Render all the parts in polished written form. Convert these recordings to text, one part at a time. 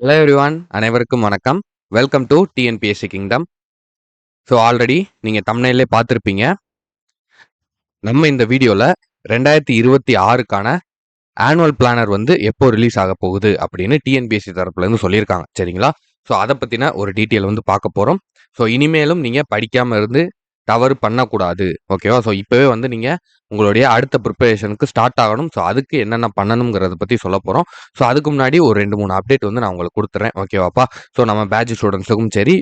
Hello everyone, அனைவருக்கும் வணக்கம். Welcome to TNPSC kingdom. So already நீங்கள் தம்ப்நெயிலே பார்த்துருப்பீங்க. நம்ம இந்த வீடியோவில் 2026க்கான ஆனுவல் பிளானர் வந்து எப்போ ரிலீஸ் ஆக போகுது அப்படின்னு டிஎன்பிஎஸ்சி தரப்புலேருந்து சொல்லியிருக்காங்க. சரிங்களா? ஸோ அதை பற்றின ஒரு டீட்டெயில் வந்து பார்க்க போகிறோம். ஸோ இனிமேலும் நீங்கள் படிக்காமல் இருந்து தவறு பண்ணக்கூடாது. ஓகேவா? ஸோ இப்போவே வந்து நீங்கள் உங்களுடைய அடுத்த ப்ரிப்பரேஷனுக்கு ஸ்டார்ட் ஆகணும். ஸோ அதுக்கு என்னென்ன பண்ணணுங்கிறத பற்றி சொல்ல போகிறோம். ஸோ அதுக்கு முன்னாடி ஒரு 2-3 அப்டேட் வந்து நான் உங்களுக்கு கொடுத்துறேன். ஓகேவாப்பா? ஸோ நம்ம பேட்ச் ஸ்டூடெண்ட்ஸுக்கும் சரி,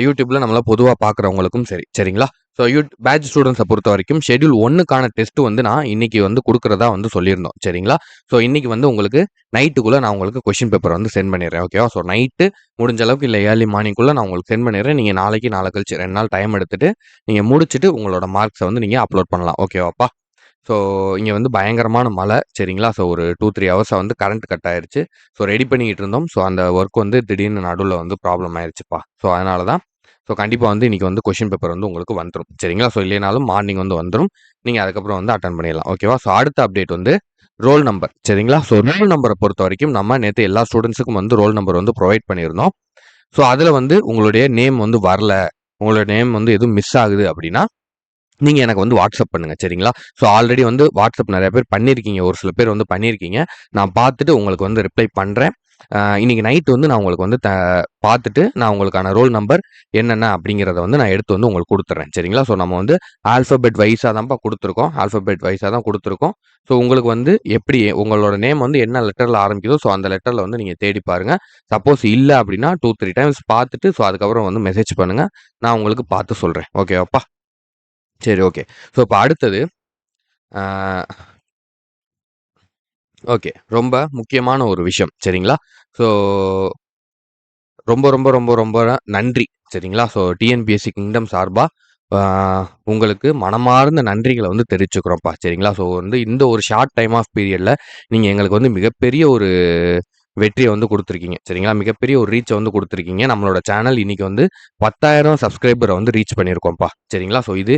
யூடியூப்ல நம்மள பொதுவாக பார்க்குறவங்களுக்கும் சரி, சரிங்களா? ஸோ பேட்ச் ஸ்டூடெண்ட்ஸை பொறுத்த வரைக்கும் ஷெட்யூல் 1க்கான டெஸ்ட் வந்து நான் இன்னைக்கு வந்து கொடுக்குறதா வந்து சொல்லியிருந்தோம். சரிங்களா? ஸோ இன்னைக்கு வந்து உங்களுக்கு நைட்டுக்குள்ளே நான் உங்களுக்கு கொஷின் பேப்பர் வந்து சென்ட் பண்ணிடுறேன். ஓகேவா? ஸோ நைட்டு முடிஞ்ச அளவுக்கு இல்லை ஏர்லி மார்னிங்குள்ளே நான் உங்களுக்கு சென்ட் பண்ணிடுறேன். நீங்கள் நாளைக்கு நாளை கழிச்சு 2 நாள் டைம் எடுத்துட்டு நீங்கள் முடிச்சுட்டு உங்களோட மார்க்ஸை வந்து நீங்கள் அப்லோட் பண்ணலாம். ஓகேவாப்பா? ஸோ இங்கே வந்து பயங்கரமான மழை. சரிங்களா? ஸோ ஒரு 2-3 ஹவர்ஸாக வந்து கரண்ட் கட் ஆயிருச்சு. ஸோ ரெடி பண்ணிக்கிட்டு இருந்தோம். ஸோ அந்த ஒர்க் வந்து திடீர்னு நடுவில் வந்து ப்ராப்ளம் ஆயிருச்சுப்பா. ஸோ அதனால தான் ஸோ கண்டிப்பாக வந்து இன்றைக்கி வந்து கொஷின் பேப்பர் வந்து உங்களுக்கு வந்துடும். சரிங்களா? ஸோ இல்லைனாலும் மார்னிங் வந்து வந்துடும். நீங்கள் அதுக்கப்புறம் வந்து அட்டன் பண்ணிடலாம். ஓகேவா? ஸோ அடுத்த அப்டேட் வந்து ரோல் நம்பர். சரிங்களா? ஸோ ரோல் நம்பரை பொறுத்த வரைக்கும் நம்ம நேற்று எல்லா ஸ்டூடெண்ட்ஸுக்கும் வந்து ரோல் நம்பர் வந்து ப்ரொவைட் பண்ணியிருந்தோம். ஸோ அதில் வந்து உங்களுடைய நேம் வந்து வரல, உங்களோட நேம் வந்து எதுவும் மிஸ் ஆகுது அப்படின்னா நீங்கள் எனக்கு வந்து வாட்ஸ்அப் பண்ணுங்கள். சரிங்களா? ஸோ ஆல்ரெடி வந்து வாட்ஸ்அப் நிறைய பேர் பண்ணியிருக்கீங்க. ஒரு சில பேர் வந்து பண்ணியிருக்கீங்க. நான் பார்த்துட்டு உங்களுக்கு வந்து ரிப்ளை பண்ணுறேன். இன்னைக்கு நைட் வந்து நான் உங்களுக்கு வந்து பார்த்துட்டு நான் உங்களுக்கான ரோல் நம்பர் என்னென்ன அப்படிங்கிறத வந்து நான் எடுத்து வந்து உங்களுக்கு கொடுத்துட்றேன். சரிங்களா? ஸோ நம்ம வந்து ஆல்ஃபபெட் வைஸாக தான்ப்பா கொடுத்துருக்கோம். ஆல்ஃபபெட் வைஸாக தான் கொடுத்துருக்கோம். ஸோ உங்களுக்கு வந்து எப்படி உங்களோட நேம் வந்து என்ன லெட்டரில் ஆரம்பிக்குதோ ஸோ அந்த லெட்டரில் வந்து நீங்கள் தேடி பாருங்கள். சப்போஸ் இல்லை அப்படின்னா 2-3 டைம்ஸ் பார்த்துட்டு ஸோ அதுக்கப்புறம் வந்து மெசேஜ் பண்ணுங்கள். நான் உங்களுக்கு பார்த்து சொல்கிறேன். ஓகேவாப்பா? சரி, ஓகே. ஸோ இப்போ அடுத்தது ஓகே. ரொம்ப முக்கியமான ஒரு விஷயம். சரிங்களா? ஸோ ரொம்ப ரொம்ப ரொம்ப ரொம்ப நன்றி. சரிங்களா? ஸோ டிஎன்பிஎஸ்சி கிங்டம் சார்பா உங்களுக்கு மனமார்ந்த நன்றிகளை வந்து தெரிவிச்சுக்கிறோம்ப்பா. சரிங்களா? ஸோ வந்து இந்த ஒரு ஷார்ட் டைம் ஆஃப் பீரியடில் நீங்கள் எங்களுக்கு வந்து மிகப்பெரிய ஒரு வெற்றியை வந்து கொடுத்துருக்கீங்க. சரிங்களா? மிகப்பெரிய ஒரு ரீச்சை வந்து கொடுத்துருக்கீங்க. நம்மளோட சேனல் இன்னைக்கு வந்து 10,000 சப்ஸ்கிரைபரை வந்து ரீச் பண்ணியிருக்கோம்ப்பா. சரிங்களா? ஸோ இது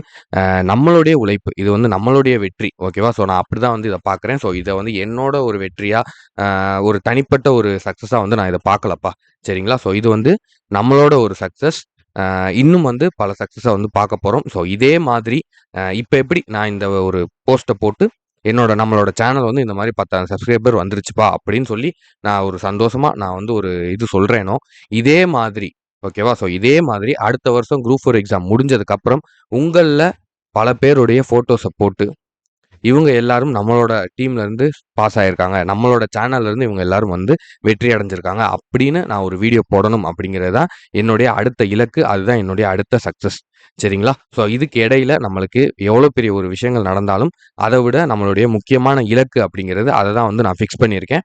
நம்மளுடைய உழைப்பு. இது வந்து நம்மளுடைய வெற்றி. ஓகேவா? ஸோ நான் அப்படி தான் வந்து இதை பார்க்குறேன். ஸோ இதை வந்து என்னோட ஒரு வெற்றியாக ஒரு தனிப்பட்ட ஒரு சக்ஸஸாக வந்து நான் இதை பார்க்கலப்பா. சரிங்களா? ஸோ இது வந்து நம்மளோட ஒரு சக்ஸஸ். இன்னும் வந்து பல சக்ஸஸை வந்து பார்க்க போகிறோம். ஸோ இதே மாதிரி இப்போ எப்படி நான் இந்த ஒரு போஸ்ட்டை போட்டு நம்மளோட சேனல் வந்து இந்த மாதிரி 10,000 சப்ஸ்கிரைபர் வந்துருச்சுப்பா அப்படின்னு சொல்லி நான் ஒரு சந்தோஷமா நான் வந்து ஒரு இது சொல்றேனோ, இதே மாதிரி ஓகேவா? ஸோ இதே மாதிரி அடுத்த வருஷம் குரூப் 4 எக்ஸாம் முடிஞ்சதுக்கப்புறம் உங்கள்ல பல பேருடைய ஃபோட்டோஸை போட்டு இவங்க எல்லாரும் நம்மளோட டீம்ல இருந்து பாஸ் ஆயிருக்காங்க, நம்மளோட சேனல்ல இருந்து இவங்க எல்லாரும் வந்து வெற்றி அடைஞ்சிருக்காங்க அப்படின்னு நான் ஒரு வீடியோ போடணும் அப்படிங்கிறது தான் என்னுடைய அடுத்த இலக்கு. அதுதான் என்னுடைய அடுத்த சக்ஸஸ். சரிங்களா? ஸோ இதுக்கு இடையில நம்மளுக்கு எவ்வளோ பெரிய ஒரு விஷயங்கள் நடந்தாலும் அதை விட நம்மளுடைய முக்கியமான இலக்கு அப்படிங்கிறது அதை தான் வந்து நான் ஃபிக்ஸ் பண்ணியிருக்கேன்.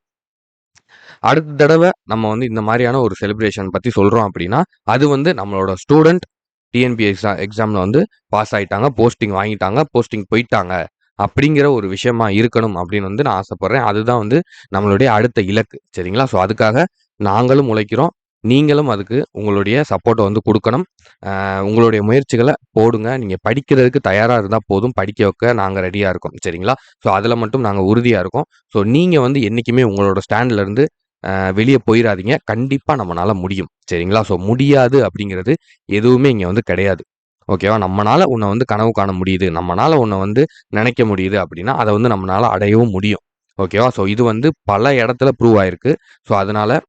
அடுத்த தடவை நம்ம வந்து இந்த மாதிரியான ஒரு செலிப்ரேஷன் பற்றி சொல்கிறோம் அப்படின்னா அது வந்து நம்மளோட ஸ்டூடெண்ட் டிஎன்பி எக்ஸாமில் வந்து பாஸ் ஆகிட்டாங்க, போஸ்டிங் வாங்கிட்டாங்க, போஸ்டிங் போயிட்டாங்க அப்படிங்கிற ஒரு விஷயமா இருக்கணும் அப்படின்னு வந்து நான் ஆசைப்பட்றேன். அதுதான் வந்து நம்மளுடைய அடுத்த இலக்கு. சரிங்களா? ஸோ அதுக்காக நாங்களும் உழைக்கிறோம். நீங்களும் அதுக்கு உங்களுடைய சப்போர்ட்டை வந்து கொடுக்கணும். உங்களுடைய முயற்சிகளை போடுங்க. நீங்கள் படிக்கிறதுக்கு தயாராக இருந்தால் போதும். படிக்க வைக்க நாங்கள் ரெடியாக இருக்கோம். சரிங்களா? ஸோ அதில் மட்டும் நாங்கள் உறுதியாக இருக்கோம். ஸோ நீங்கள் வந்து என்றைக்குமே உங்களோட ஸ்டாண்ட்லேருந்து வெளியே போயிடாதீங்க. கண்டிப்பாக நம்மளால முடியும். சரிங்களா? ஸோ முடியாது அப்படிங்கிறது எதுவுமே இங்கே வந்து கிடையாது. ஓகேவா? நம்மளால உன்னை வந்து கனவு காண முடியுது, நம்மளால உன்னை வந்து நினைக்க முடியுது அப்படின்னா அதை வந்து நம்மளால அடையவும் முடியும். ஓகேவா? ஸோ இது வந்து பல இடத்துல ப்ரூவ் ஆயிருக்கு. ஸோ அதனால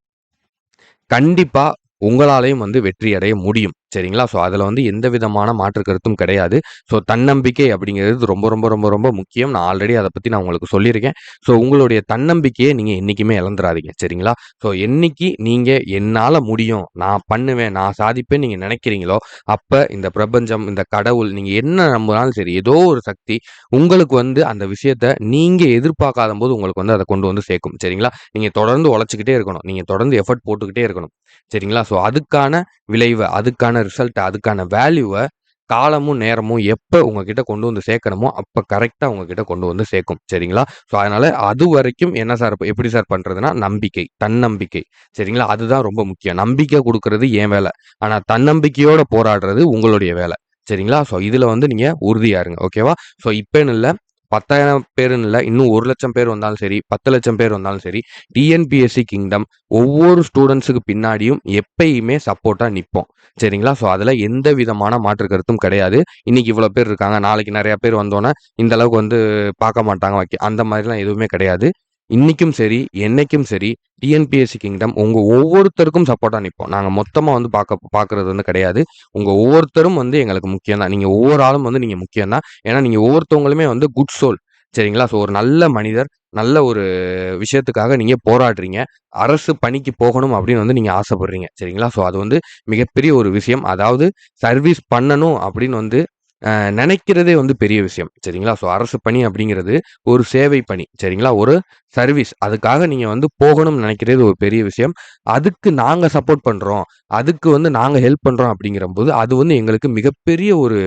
கண்டிப்பா உங்களாலையும் வந்து வெற்றி அடைய முடியும். சரிங்களா? ஸோ அதில் வந்து எந்த விதமான மாற்று கருத்தும் கிடையாது. ஸோ தன்னம்பிக்கை அப்படிங்கிறது ரொம்ப ரொம்ப ரொம்ப ரொம்ப முக்கியம். நான் ஆல்ரெடி அதை பற்றி நான் உங்களுக்கு சொல்லியிருக்கேன். ஸோ உங்களுடைய தன்னம்பிக்கையை நீங்கள் என்றைக்குமே இழந்துடாதீங்க. சரிங்களா? ஸோ என்னைக்கு நீங்கள் என்னால் முடியும், நான் பண்ணுவேன், நான் சாதிப்பேன் நீங்கள் நினைக்கிறீங்களோ அப்போ இந்த பிரபஞ்சம், இந்த கடவுள், நீங்கள் என்ன நம்பினாலும் சரி, ஏதோ ஒரு சக்தி உங்களுக்கு வந்து அந்த விஷயத்த நீங்கள் எதிர்பார்க்காத போது உங்களுக்கு வந்து அதை கொண்டு வந்து சேர்க்கும். சரிங்களா? நீங்கள் தொடர்ந்து உழைச்சிக்கிட்டே இருக்கணும். நீங்கள் தொடர்ந்து எஃபர்ட் போட்டுக்கிட்டே இருக்கணும். சரிங்களா? ஸோ அதுக்கான விளைவை, அதுக்கான ரிசல்ட்டை, அதுக்கான வேல்யூவை காலமும் நேரமும் எப்போ உங்ககிட்ட கொண்டு வந்து சேர்க்கணுமோ அப்போ கரெக்டாக உங்ககிட்ட கொண்டு வந்து சேர்க்கும். சரிங்களா? ஸோ அதனால அது வரைக்கும் என்ன சார் எப்படி சார் பண்ணுறதுன்னா நம்பிக்கை, தன்னம்பிக்கை. சரிங்களா? அதுதான் ரொம்ப முக்கியம். நம்பிக்கை கொடுக்கறது என் வேலை. ஆனால் தன்னம்பிக்கையோட போராடுறது உங்களுடைய வேலை. சரிங்களா? ஸோ இதில் வந்து நீங்கள் உறுதியாக இருங்க. ஓகேவா? ஸோ இப்போன்னு இல்லை, 10,000 பேருன்னு இல்ல, இன்னும் 1,00,000 பேர் வந்தாலும் சரி, 10,00,000 பேர் வந்தாலும் சரி, டிஎன்பிஎஸ்சி கிங்டம் ஒவ்வொரு ஸ்டூடண்ட்ஸுக்கு பின்னாடியும் எப்பயுமே சப்போர்ட்டா நிப்போம். சரிங்களா? ஸோ அதுல எந்த விதமான மாற்று கருத்தும் கிடையாது. இன்னைக்கு இவ்வளோ பேர் இருக்காங்க, நாளைக்கு நெறைய பேர் வந்தோனே, இந்த அளவுக்கு வந்து பார்க்க மாட்டாங்க, அந்த மாரிலாம் எதுவுமே கிடையாது. இன்னைக்கும் சரி, என்னைக்கும் சரி, டிஎன்பிஎஸ்சி கிங்டம் உங்க ஒவ்வொருத்தருக்கும் சப்போர்ட்டா நிப்போம். நாங்க மொத்தமா வந்து பார்க்கறது வந்து கிடையாது. உங்க ஒவ்வொருத்தரும் வந்து எங்களுக்கு முக்கியம் தான். நீங்க ஒவ்வொரு ஆளும் வந்து நீங்க முக்கியம் தான். ஏன்னா, நீங்க ஒவ்வொருத்தவங்களுமே வந்து குட் சோல். சரிங்களா? ஸோ ஒரு நல்ல மனிதர், நல்ல ஒரு விஷயத்துக்காக நீங்க போராடுறீங்க. அரசு பணிக்கு போகணும் அப்படின்னு வந்து நீங்க ஆசைப்படுறீங்க. சரிங்களா? ஸோ அது வந்து மிகப்பெரிய ஒரு விஷயம். அதாவது சர்வீஸ் பண்ணணும் அப்படின்னு வந்து நெனைக்கிறதே வந்து பெரிய விஷயம். சரிங்களா? ஸோ அரசு பணி அப்படிங்கிறது ஒரு சேவை பணி. சரிங்களா? ஒரு சர்வீஸ். அதுக்காக நீங்க வந்து போகணும்னு நெனைக்கிறது ஒரு பெரிய விஷயம். அதுக்கு நாங்க சப்போர்ட் பண்றோம். அதுக்கு வந்து நாங்க ஹெல்ப் பண்றோம் அப்படிங்கிறம்போது, அது வந்து எங்களுக்கு மிகப்பெரிய ஒரு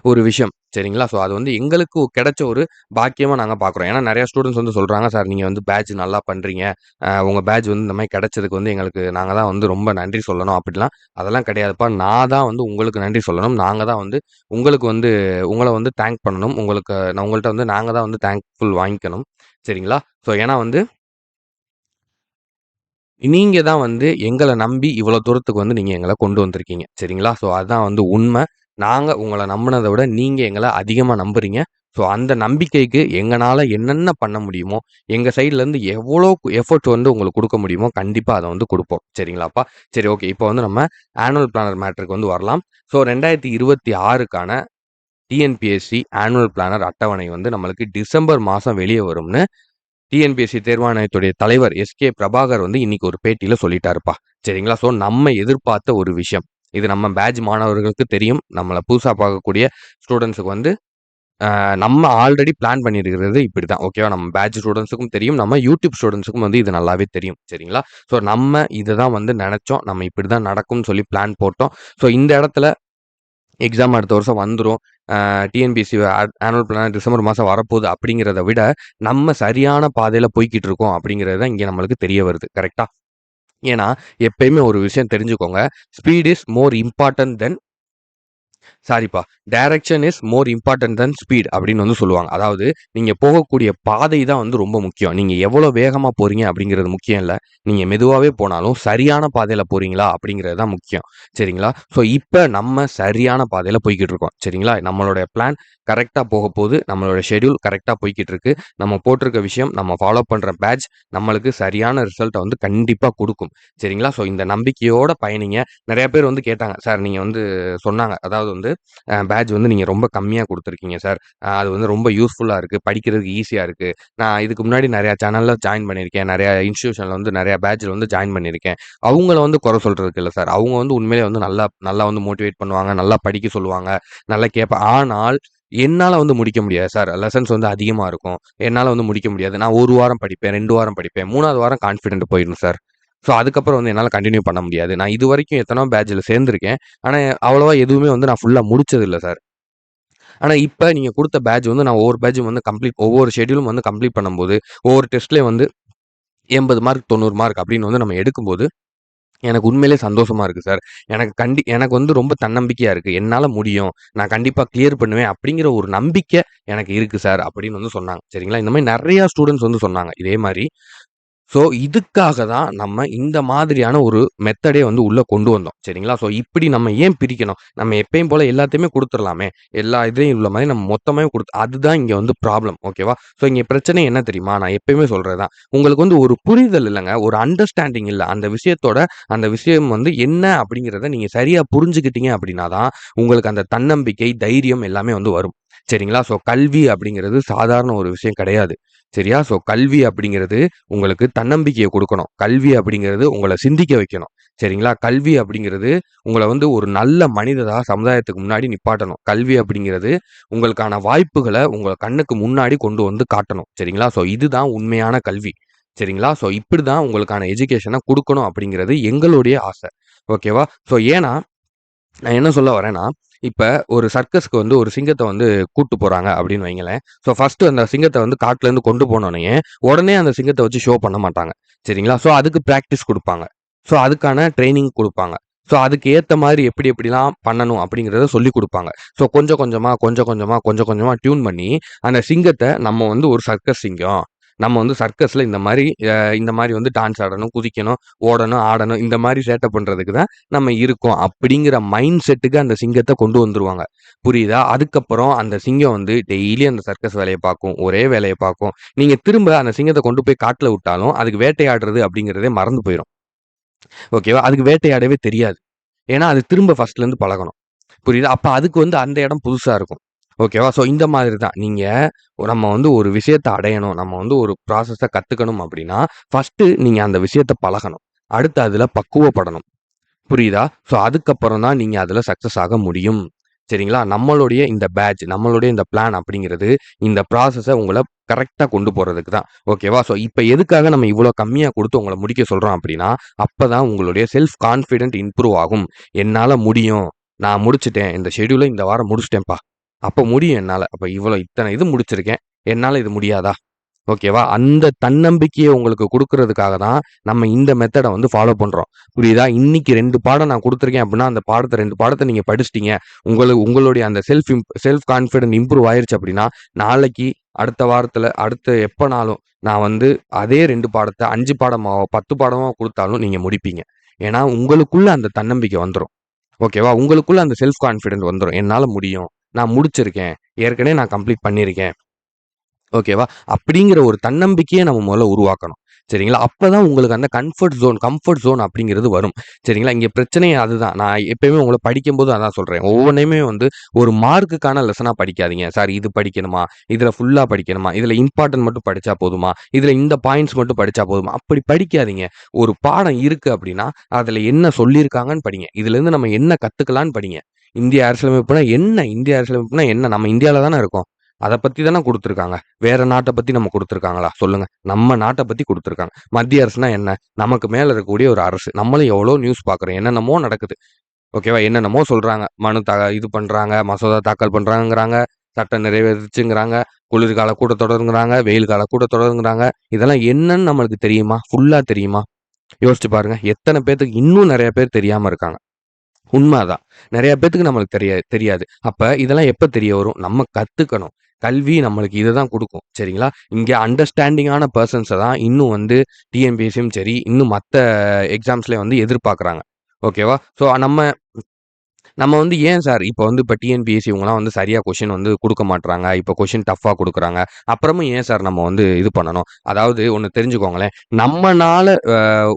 ஒரு விஷயம். சரிங்களா? ஸோ அது வந்து எங்களுக்கு கிடைச்ச ஒரு பாக்கியமா நாங்க பார்க்குறோம். ஏன்னா நெறைய ஸ்டூடண்ட்ஸ் வந்து சொல்றாங்க, "சார் நீங்க வந்து பேட்ஜ் நல்லா பண்றீங்க. உங்க பேட்ஜ் வந்து இந்த மாரி கிடைச்சதுக்கு வந்து எங்களுக்கு நாங்க தான் வந்து ரொம்ப நன்றி சொல்லணும்." அப்படிலாம் அதெல்லாம் கிடையாதுப்பா. நான் தான் வந்து உங்களுக்கு நன்றி சொல்லணும். நாங்க தான் வந்து உங்களுக்கு வந்து உங்கள வந்து தேங்க் பண்ணணும். நான் உங்கள்ட்ட வந்து நாங்க தான் வந்து தேங்க்ஃபுல் வாங்கிக்கணும். சரிங்களா? ஸோ ஏன்னா வந்து நீங்க தான் வந்து எங்கள நம்பி இவ்வளோ தூரத்துக்கு வந்து நீங்க எங்கள கொண்டு வந்திருக்கீங்க. சரிங்களா? ஸோ அதான் வந்து உண்ம. நாங்க உங்கள நம்புனத விட நீங்க எங்கள அதிகமா நம்புறீங்க. ஸோ அந்த நம்பிக்கைக்கு எங்கனால என்னென்ன பண்ண முடியுமோ, எங்க சைட்லருந்து எவ்வளோ எஃபோர்ட் வந்து உங்களுக்கு குடுக்க முடியுமோ, கண்டிப்பா அத வந்து குடுப்போம். சரிங்களாப்பா? சரி ஓகே. இப்போ வந்து நம்ம ஆனுவல் பிளானர் மேட்டருக்கு வந்து வரலாம். ஸோ 2026க்கான டிஎன்பிஎஸ்சி ஆனுவல் பிளானர் அட்டவணை வந்து நம்மளுக்கு டிசம்பர் மாசம் வெளிய வரும்னு டிஎன்பிஎஸ்சி தேர்வாணையத்துடைய தலைவர் பிரபாகர் வந்து இன்னைக்கு ஒரு பேட்டியில சொல்லிட்டாருப்பா. சரிங்களா? ஸோ நம்ம எதிர்பார்த்த ஒரு விஷயம். இது நம்ம பேட்ஜ் மாணவர்களுக்கு தெரியும். நம்மள புதுசா பார்க்கக்கூடிய ஸ்டூடண்ட்ஸுக்கு வந்து நம்ம ஆல்ரெடி பிளான் பண்ணியிருக்கிறது இப்படிதான். ஓகேவா? நம்ம பேட்ஜ் ஸ்டூடண்ட்ஸுக்கும் தெரியும். நம்ம யூடியூப் ஸ்டூடண்ட்ஸுக்கும் வந்து இது நல்லாவே தெரியும். சரிங்களா? ஸோ நம்ம இதுதான் வந்து நெனச்சோம். நம்ம இப்படிதான் நடக்கும்னு சொல்லி பிளான் போட்டோம். ஸோ இந்த இடத்துல எக்ஸாம் அடுத்த வருஷம் வந்துரும். டிஎன்பிஎஸ்சி ஆனுவல் பிளான் டிசம்பர் மாசம் வரப்போகுது அப்படிங்கிறத விட, நம்ம சரியான பாதையில போய்க்கிட்டு இருக்கோம் அப்படிங்கிறது தான் இங்க நம்மளுக்கு தெரிய வருது. கரெக்ட்டா? ஏன்னா, எப்பயுமே ஒரு விஷயம் தெரிஞ்சுக்கோங்க. Speed is more important then சாரிப்பா. Direction is more important then speed அப்படின்னு வந்து சொல்லுவாங்க. அதாவது நீங்க போகக்கூடிய பாதை தான் வந்து ரொம்ப முக்கியம். நீங்க எவ்வளோ வேகமா போறீங்க அப்படிங்கிறது முக்கியம் இல்ல. நீங்க மெதுவாவே போனாலும் சரியான பாதையில போறீங்களா அப்படிங்கிறது தான் முக்கியம். சரிங்களா? ஸோ இப்ப நம்ம சரியான பாதையில போய்க்கிட்டு இருக்கோம். சரிங்களா? நம்மளுடைய பிளான் கரெக்ட்டா போகப்போது. நம்மளோட ஷெட்யூல் கரெக்ட்டா போய்க்கிட்டு இருக்கு. நம்ம போட்டிருக்க விஷயம், நம்ம ஃபாலோ பண்ற பேட்ச் நம்மளுக்கு சரியான ரிசல்ட்ட வந்து கண்டிப்பா குடுக்கும். சரிங்களா? ஸோ இந்த நம்பிக்கையோட பயணிங்க. நெறைய பேர் வந்து கேட்டாங்க, "சார் நீங்க வந்து சொன்னாங்க. அதாவது வந்து பேட்ஜ் வந்து நீங்க ரொம்ப கம்மியா குடுத்துருக்கீங்க சார். அது வந்து ரொம்ப யூஸ்ஃபுல்லா இருக்கு. படிக்கிறதுக்கு ஈஸியா இருக்கு. நான் இதுக்கு முன்னாடி நெறைய சேனல்ல ஜாயின் பண்ணியிருக்கேன். நெறைய இன்ஸ்டிடியூஷன்ல வந்து நெறைய பேட்ஜ்ல வந்து ஜாயின் பண்ணியிருக்கேன். அவங்கள வந்து குறை சொல்றதுக்கு இல்ல சார். அவங்க வந்து உண்மையிலேயே வந்து நல்லா நல்லா வந்து மோட்டிவேட் பண்ணுவாங்க. நல்லா படிக்க சொல்லுவாங்க. நல்லா கேட்பேன். ஆனால் என்னால வந்து முடிக்க முடியாது சார். லெசன்ஸ் வந்து அதிகமா இருக்கும். என்னால வந்து முடிக்க முடியாது. நான் 1 வாரம் படிப்பேன், 2 வாரம் படிப்பேன். 3வது வாரம் கான்ஃபிடென்ட் போயிரும் சார். ஸோ அதுக்கப்புறம் வந்து என்னால கன்டின்யூ பண்ண முடியாது. நான் இதுவரைக்கும் எத்தனோ பேட்ஜ்ல சேர்ந்திருக்கேன். ஆனா அவ்வளவா எதுவுமே வந்து நான் ஃபுல்லா முடிச்சதில்ல சார். ஆனா இப்ப நீங்க குடுத்த பேட்ஜ் வந்து நான் ஒவ்வொரு பேட்ஜும் வந்து ஒவ்வொரு ஷெட்யூலும் வந்து கம்ப்ளீட் பண்ணும்போது, ஒவ்வொரு டெஸ்ட்லயும் வந்து 80 மார்க், 90 மார்க் அப்படின்னு வந்து நம்ம எடுக்கும்போது, எனக்கு உண்மையிலேயே சந்தோஷமா இருக்கு சார். எனக்கு வந்து ரொம்ப தன்னம்பிக்கையா இருக்கு. என்னால முடியும். நான் கண்டிப்பா கிளியர் பண்ணுவேன் அப்படிங்கிற ஒரு நம்பிக்கை எனக்கு இருக்கு சார் அப்படின்னு வந்து சொன்னாங்க. சரிங்களா? இந்த மாரி நெறைய ஸ்டூடண்ட்ஸ் வந்து சொன்னாங்க. இதே மாரி ஸோ, இதுக்காக தான் நம்ம இந்த மாதிரியான ஒரு மெத்தடே வந்து உள்ள கொண்டு வந்தோம். சரிங்களா? ஸோ, இப்படி நம்ம ஏன் பிரிக்கணும்? நம்ம எப்பயும் போல எல்லாத்தையுமே குடுத்துறலாமே! எல்லா இதையும் உள்ள மாரி நம்ம மொத்தமாவே அதுதான் இங்க வந்து ப்ராப்ளம். ஓகேவா? ஸோ, இங்க பிரச்சனை என்ன தெரியுமா? நான் எப்பயுமே சொல்றது தான். உங்களுக்கு வந்து ஒரு புரிதல் இல்லங்க. ஒரு அண்டர்ஸ்டாண்டிங் இல்ல. அந்த விஷயம் வந்து என்ன அப்படிங்கிறத நீங்க சரியா புரிஞ்சுக்கிட்டீங்க அப்படின்னா தான், உங்களுக்கு அந்த தன்னம்பிக்கை, தைரியம் எல்லாமே வந்து வரும். சரிங்களா? ஸோ, கல்வி அப்படிங்கிறது சாதாரண ஒரு விஷயம் கிடையாது. சரியா? ஸோ, கல்வி அப்படிங்கிறது உங்களுக்கு தன்னம்பிக்கைய குடுக்கணும். கல்வி அப்படிங்கிறது உங்கள சிந்திக்க வைக்கணும். சரிங்களா? கல்வி அப்படிங்கிறது உங்கள வந்து ஒரு நல்ல மனிதரா சமுதாயத்துக்கு முன்னாடி நிப்பாட்டணும். கல்வி அப்படிங்கிறது உங்களுக்கான வாய்ப்புகள உங்க கண்ணுக்கு முன்னாடி கொண்டு வந்து காட்டணும். சரிங்களா? ஸோ இதுதான் உண்மையான கல்வி. சரிங்களா? ஸோ இப்படிதான் உங்களுக்கான எஜுகேஷன குடுக்கணும் அப்படிங்கிறது எங்களுடைய ஆசை. ஓகேவா? ஸோ ஏன்னா நான் என்ன சொல்ல வரேன்னா, இப்ப ஒரு சர்க்கஸ்க்கு வந்து ஒரு சிங்கத்த வந்து கூட்டு போறாங்க அப்படின்னு வைங்களேன். ஸோ ஃபர்ஸ்ட்டு அந்த சிங்கத்த வந்து காட்டுலேருந்து கொண்டு போனோனயே, உடனே அந்த சிங்கத்த வச்சு ஷோ பண்ண மாட்டாங்க. சரிங்களா? ஸோ அதுக்கு பிராக்டிஸ் குடுப்பாங்க. ஸோ அதுக்கான ட்ரெய்னிங் குடுப்பாங்க. ஸோ அதுக்கு ஏத்த மாரி எப்படிலாம் பண்ணணும் அப்படிங்கிறத சொல்லிக் குடுப்பாங்க. ஸோ கொஞ்சம் கொஞ்சமா டியூன் பண்ணி, அந்த சிங்கத்த நம்ம வந்து ஒரு சர்க்கஸ் சிங்கம். நம்ம வந்து சர்க்கஸ்ல இந்த மாரி வந்து டான்ஸ் ஆடணும், குதிக்கணும், ஓடணும், ஆடணும். இந்த மாரி சேட்டை பண்றதுக்கு தான் நம்ம இருக்கோம். அப்படிங்கிற மைண்ட் செட்டுக்கு அந்த சிங்கத்த கொண்டு வந்துருவாங்க. புரியுதா? அதுக்கப்புறம் அந்த சிங்கம் வந்து டெய்லி அந்த சர்க்கஸ் வேலைய பார்க்கும். ஒரே வேலைய பார்க்கும். நீங்க திரும்ப அந்த சிங்கத்த கொண்டு போய் காட்டுல விட்டாலும், அதுக்கு வேட்டையாடுறது அப்படிங்கிறதே மறந்து போயிரும். ஓகேவா? அதுக்கு வேட்டையாடவே தெரியாது. ஏன்னா, அது திரும்ப ஃபர்ஸ்ட்லேருந்து பழகணும். புரியுதா? அப்ப அதுக்கு வந்து அந்த இடம் புதுசா இருக்கும். ஓகேவா? ஸோ இந்த மாதிரி தான். நம்ம வந்து ஒரு விஷயத்த அடையணும். நம்ம வந்து ஒரு ப்ராசஸ கத்துக்கணும் அப்படின்னா, ஃபர்ஸ்ட்டு நீங்க அந்த விஷயத்த பழகணும். அடுத்து அதுல பக்குவப்படணும். புரியுதா? ஸோ அதுக்கப்புறம் தான் நீங்க அதுல சக்சஸ் ஆக முடியும். சரிங்களா? நம்மளுடைய இந்த பேட்ஜ், நம்மளுடைய இந்த பிளான் அப்படிங்கிறது, இந்த ப்ராசஸ உங்கள கரெக்ட்டா கொண்டு போறதுக்கு தான். ஓகேவா? ஸோ இப்ப எதுக்காக நம்ம இவ்ளோ கம்மியா குடுத்து உங்கள முடிக்க சொல்றோம் அப்படின்னா, அப்பதான் உங்களுடைய செல்ஃப் கான்ஃபிடென்ட் இம்ப்ரூவ் ஆகும். என்னால முடியும். நான் முடிச்சுட்டேன். இந்த ஷெட்யூல இந்த வாரம் முடிச்சுட்டேன்ப்பா. அப்ப முடியும் என்னால. அப்ப இத்தன இது முடிச்சிருக்கேன். என்னால இது முடியாதா? ஓகேவா? அந்த தன்னம்பிக்கைய உங்களுக்கு குடுக்குறதுக்காக தான், நம்ம இந்த மெத்தட வந்து ஃபாலோ பண்றோம். புரியுதா? இன்னைக்கு 2 பாடம் நான் குடுத்துருக்கேன் அப்டின்னா, அந்த 2 பாடத்த நீங்க படிச்சுட்டீங்க. உங்களுடைய அந்த செல்ஃப் கான்ஃபிடன்ட் இம்ப்ரூவ் ஆயிருச்சு அப்டின்னா, நாளைக்கு, அடுத்த வாரத்துல, அடுத்த எப்பனாலும் நான் வந்து அதே 2 பாடத்த 5 பாடமாவோ, 10 பாடமோ குடுத்தாலும் நீங்க முடிப்பீங்க. ஏன்னா, உங்களுக்குள்ள அந்த தன்னம்பிக்கை வந்துரும். ஓகேவா? உங்களுக்குள்ள அந்த செல்ஃப் கான்ஃபிடன்ட் வந்துரும். என்னால முடியும். நான் முடிச்சிருக்கேன். ஏற்கனவே நான் கம்ப்ளீட் பண்ணியிருக்கேன். ஓகேவா? அப்படிங்கிற ஒரு தன்னம்பிக்கைய நம்ம முதல்ல உருவாக்கணும். சரிங்களா? அப்பதான் உங்களுக்கு அந்த கம்ஃபர்ட் ஜோன் அப்படிங்கிறது வரும். சரிங்களா? இங்க பிரச்சனையே அதுதான். நான் எப்பயுமே உங்கள படிக்கும்போது அதான் சொல்றேன். ஒவ்வொன்னையுமே வந்து ஒரு மார்க்குக்கான லெசனா படிக்காதீங்க. சார் இது படிக்கணுமா? இதுல ஃபுல்லா படிக்கணுமா? இதுல இம்பார்ட்டன்ட் மட்டும் படிச்சா போதுமா? இதுல இந்த பாயிண்ட்ஸ் மட்டும் படிச்சா போதுமா? அப்படி படிக்காதீங்க. ஒரு பாடம் இருக்கு அப்படின்னா, அதுல என்ன சொல்லியிருக்காங்கன்னு படிங்க. இதுலருந்து நம்ம என்ன கத்துக்கலான்னு படிங்க. இந்திய அரசியலமைப்புனா என்ன? நம்ம இந்தியால தானே இருக்கோம். அத பத்தி தானே குடுத்துருக்காங்க. வேற நாட்ட பத்தி நம்ம குடுத்துருக்காங்களா? சொல்லுங்க. நம்ம நாட்ட பத்தி குடுத்துருக்காங்க. மத்திய அரசுனா என்ன? நமக்கு மேல இருக்கக்கூடிய ஒரு அரசு. நம்மளும் எவ்வளோ நியூஸ் பார்க்குறோம். என்னென்னமோ நடக்குது. ஓகேவா? என்னென்னமோ சொல்றாங்க. இது பண்றாங்க, மசோதா தாக்கல் பண்றாங்கங்கிறாங்க, சட்டம் நிறைவேறுச்சுங்கிறாங்க, குளிர்கால கூட்டத்தொடருங்கிறாங்க, வெயில் கால கூட்டத்தொடருங்கிறாங்க. இதெல்லாம் என்னன்னு நம்மளுக்கு தெரியுமா? ஃபுல்லா தெரியுமா? யோசிச்சு பாருங்க. எத்தன பேத்துக்கு இன்னும் நெறைய பேர் தெரியாம இருக்காங்க. உண்ம அதான். நெறைய பேத்துக்கு நம்மளுக்கு தெரியாது. அப்ப இதெல்லாம் எப்ப தெரிய வரும்? நம்ம கத்துக்கணும். கல்வி நம்மளுக்கு இத தான் குடுக்கும். சரிங்களா? இங்க அண்டர்ஸ்டாண்டிங்கான பெர்சன்ஸ தான் இன்னும் வந்து டிஎன்பிஎஸ்சியும் சரி, இன்னும் மத்த எக்ஸாம்ஸ்லயும் வந்து எதிர்பார்க்குறாங்க. ஓகேவா? ஸோ நம்ம நம்ம வந்து ஏன் சார் இப்ப டிஎன்பிஎஸ்சி இவங்கலாம் வந்து சரியா கொஸ்டின் வந்து குடுக்க மாட்றாங்க. இப்ப கொஸ்டின் டஃப்பா குடுக்குறாங்க. அப்புறமும் ஏன் சார் நம்ம வந்து இது பண்ணணும்? அதாவது ஒண்ணு தெரிஞ்சுக்கோங்களேன். நம்மனால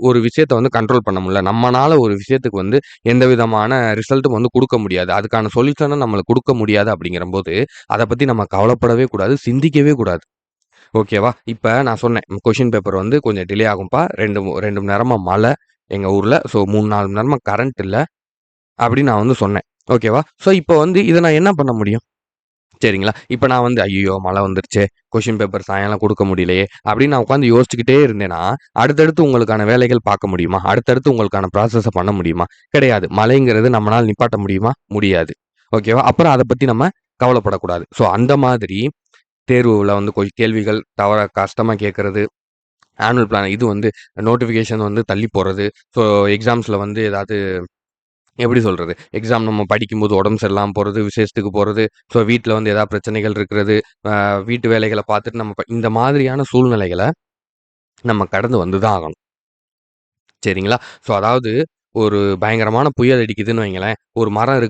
ஒரு விஷயத்த வந்து கண்ட்ரோல் பண்ண முடியல. நம்மனால ஒரு விஷயத்துக்கு வந்து எந்த விதமான ரிசல்ட்டும் வந்து குடுக்க முடியாது. அதுக்கான சொல்யூஷனும் நம்மளுக்கு குடுக்க முடியாது அப்படிங்கிறம்போது, அத பத்தி நம்ம கவலைப்படவே கூடாது. சிந்திக்கவே கூடாது. ஓகேவா? இப்ப நான் சொன்னேன். கொஸ்டின் பேப்பர் வந்து கொஞ்சம் டிலே ஆகும்பா. 2 மணி நேரமா மழை எங்க ஊர்ல. ஸோ 3, 4 மணி நேரமா கரண்ட் இல்ல. அப்படின்னு நான் வந்து சொன்னேன். ஓகேவா? ஸோ இப்ப வந்து இத நான் என்ன பண்ண முடியும்? சரிங்களா? இப்ப நான் வந்து ஐய்யயோ! மழை வந்துருச்சே! கொஸ்டின் பேப்பர் சாயங்காலம் குடுக்க முடியலையே! அப்படின்னு நான் உட்காந்து யோசிச்சுக்கிட்டே இருந்தேன்னா, அடுத்தடுத்து உங்களுக்கான வேலைகள் பார்க்க முடியுமா? அடுத்தடுத்து உங்களுக்கான ப்ராசஸ பண்ண முடியுமா? கிடையாது. மழைங்கிறது நம்மனால நிப்பாட்ட முடியுமா? முடியாது. ஓகேவா? அப்புறம் அத பத்தி நம்ம கவலைப்படக்கூடாது. ஸோ அந்த மாதிரி தேர்வுல வந்து கேள்விகள் கஷ்டமா கேட்கறது, ஆனுவல் பிளான் இது வந்து நோட்டிஃபிகேஷன் வந்து தள்ளி போறது. ஸோ எக்ஸாம்ஸ்ல வந்து ஏதாவது எப்படி சொல்றது? எக்ஸாம் நம்ம படிக்கும்போது உடம்பு சரியில்லாம போறது, விசேஷத்துக்கு போறது, ஸோ வீட்ல வந்து ஏதாவது பிரச்சனைகள் இருக்கிறது, வீட்டு வேலைகள பார்த்துட்டு இந்த மாதிரியான சூழ்நிலைகள நம்ம கடந்து வந்து தான் ஆகணும். சரிங்களா? ஸோ அதாவது ஒரு பயங்கரமான புயல் அடிக்குதுன்னு வைங்களேன், ஒரு மரம் இருக்கு